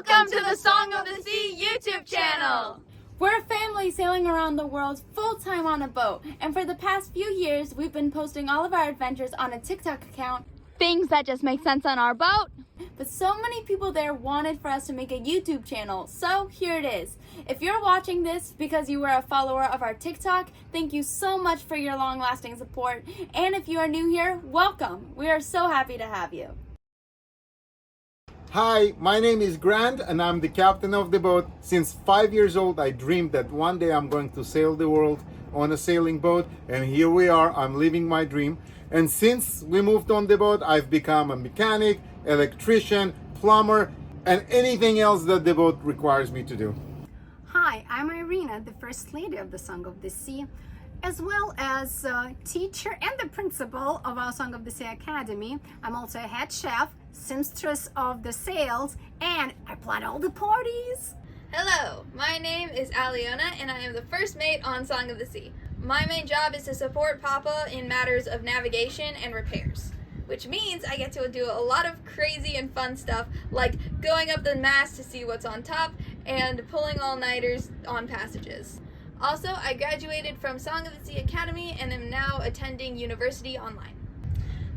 Welcome to the Song of the Sea YouTube channel! We're a family sailing around the world full-time on a boat, and for the past few years, we've been posting all of our adventures on a TikTok account. Things that just make sense on our boat. But so many people there wanted for us to make a YouTube channel, so here it is. If you're watching this because you were a follower of our TikTok, thank you so much for your long-lasting support. And if you are new here, welcome. We are so happy to have you. Hi, my name is Grant and I'm the captain of the boat. Since 5 years old, I dreamed that one day I'm going to sail the world on a sailing boat, and here we are, I'm living my dream. And since we moved on the boat, I've become a mechanic, electrician, plumber, and anything else that the boat requires me to do. Hi, I'm Irina, the First Lady of the Song of the Sea, as well as a teacher and the principal of our Song of the Sea Academy. I'm also a head chef, seamstress of the sails, and I plan all the parties. Hello, my name is Aliona and I am the first mate on Song of the Sea. My main job is to support Papa in matters of navigation and repairs, which means I get to do a lot of crazy and fun stuff like going up the mast to see what's on top and pulling all-nighters on passages. Also, I graduated from Song of the Sea Academy and am now attending university online.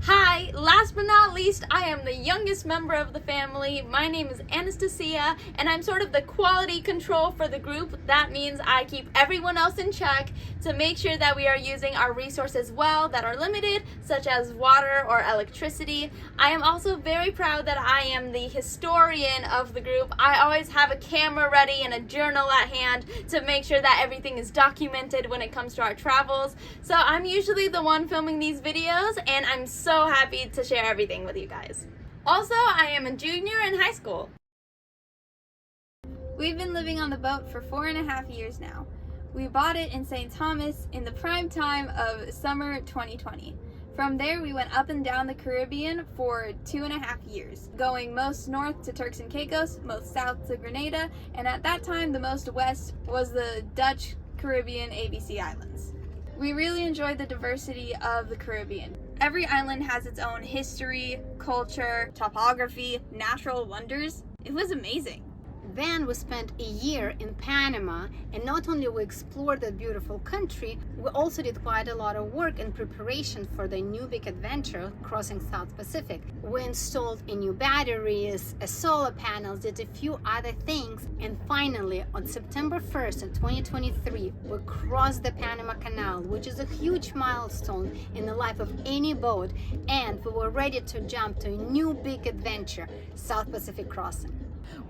Hi, last but not least, I am the youngest member of the family. My name is Anastasia, and I'm sort of the quality control for the group. That means I keep everyone else in check to make sure that we are using our resources well that are limited, such as water or electricity. I am also very proud that I am the historian of the group. I always have a camera ready and a journal at hand to make sure that everything is documented when it comes to our travels. So I'm usually the one filming these videos, and I'm so happy to share everything with you guys. Also, I am a junior in high school. We've been living on the boat for 4.5 years now. We bought it in St. Thomas in the prime time of summer 2020. From there, we went up and down the Caribbean for 2.5 years, going most north to Turks and Caicos, most south to Grenada, and at that time, the most west was the Dutch Caribbean ABC Islands. We really enjoyed the diversity of the Caribbean. Every island has its own history, culture, topography, natural wonders. It was amazing. Then we spent a year in Panama, and not only we explored that beautiful country, we also did quite a lot of work in preparation for the new big adventure crossing South Pacific. We installed a new batteries, a solar panels, did a few other things, and finally on September 1st of 2023 we crossed the Panama Canal, which is a huge milestone in the life of any boat, and we were ready to jump to a new big adventure, South Pacific crossing.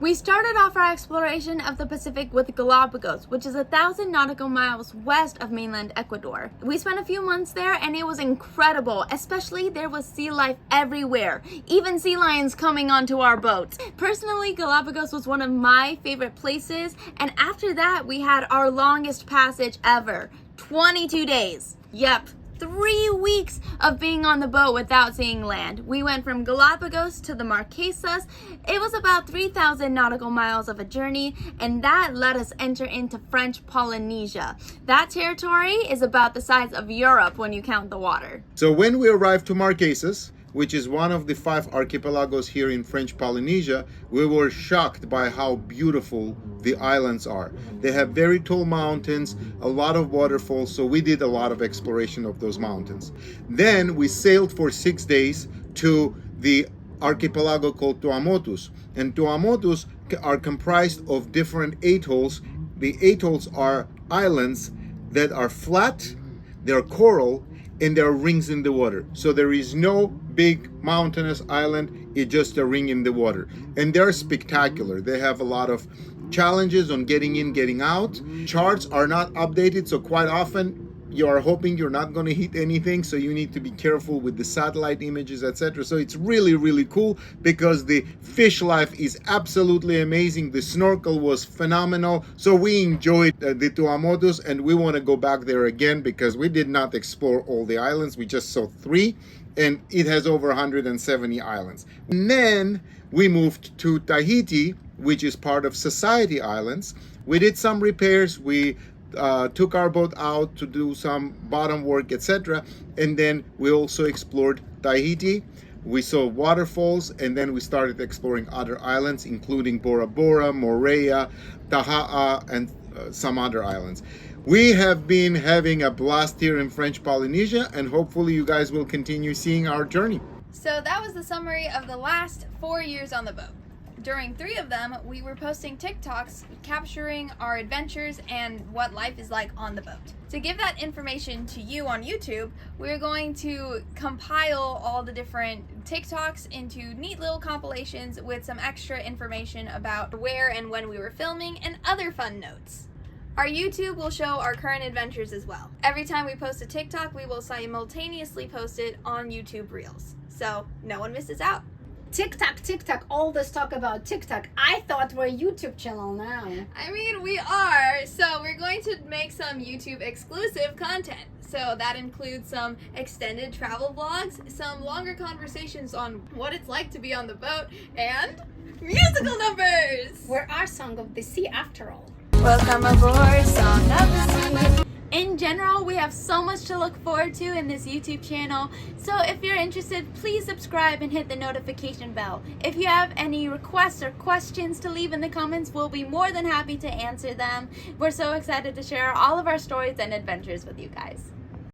We started off our exploration of the Pacific with Galapagos, which is 1,000 nautical miles west of mainland Ecuador. We spent a few months there and it was incredible, especially there was sea life everywhere, even sea lions coming onto our boats. Personally, Galapagos was one of my favorite places, and after that we had our longest passage ever, 22 days. Yep. 3 weeks of being on the boat without seeing land. We went from Galapagos to the Marquesas. It was about 3,000 nautical miles of a journey, and that let us enter into French Polynesia. That territory is about the size of Europe when you count the water. So when we arrived to Marquesas, which is one of the 5 archipelagos here in French Polynesia, we were shocked by how beautiful the islands are. They have very tall mountains, a lot of waterfalls, so we did a lot of exploration of those mountains. Then we sailed for 6 days to the archipelago called Tuamotus. And Tuamotus are comprised of different atolls. The atolls are islands that are flat, they're coral, and there are rings in the water. So there is no big mountainous island, it's just a ring in the water. And they're spectacular. They have a lot of challenges on getting in, getting out. Charts are not updated, so quite often you are hoping you're not going to hit anything, so you need to be careful with the satellite images, etc. So it's really cool because the fish life is absolutely amazing. The snorkel was phenomenal, so we enjoyed the Tuamotus, and we want to go back there again because we did not explore all the islands. We just saw 3, and it has over 170 islands. And then we moved to Tahiti, which is part of Society Islands. We did some repairs. We took our boat out to do some bottom work, etc. And then we also explored Tahiti. We saw waterfalls, and then we started exploring other islands, including Bora Bora, Moorea, Taha'a, and some other islands. We have been having a blast here in French Polynesia, and hopefully you guys will continue seeing our journey. So that was the summary of the last 4 years on the boat. During 3 of them, we were posting TikToks capturing our adventures and what life is like on the boat. To give that information to you on YouTube, we're going to compile all the different TikToks into neat little compilations with some extra information about where and when we were filming and other fun notes. Our YouTube will show our current adventures as well. Every time we post a TikTok, we will simultaneously post it on YouTube Reels, so no one misses out. TikTok, all this talk about TikTok. I thought we're a YouTube channel now. I mean, we are, so we're going to make some YouTube exclusive content. So that includes some extended travel vlogs, some longer conversations on what it's like to be on the boat, and musical numbers! We're our Song of the Sea after all. Welcome aboard Song of the Sea. In general, we have so much to look forward to in this YouTube channel, so if you're interested, please subscribe and hit the notification bell. If you have any requests or questions to leave in the comments, we'll be more than happy to answer them. We're so excited to share all of our stories and adventures with you guys.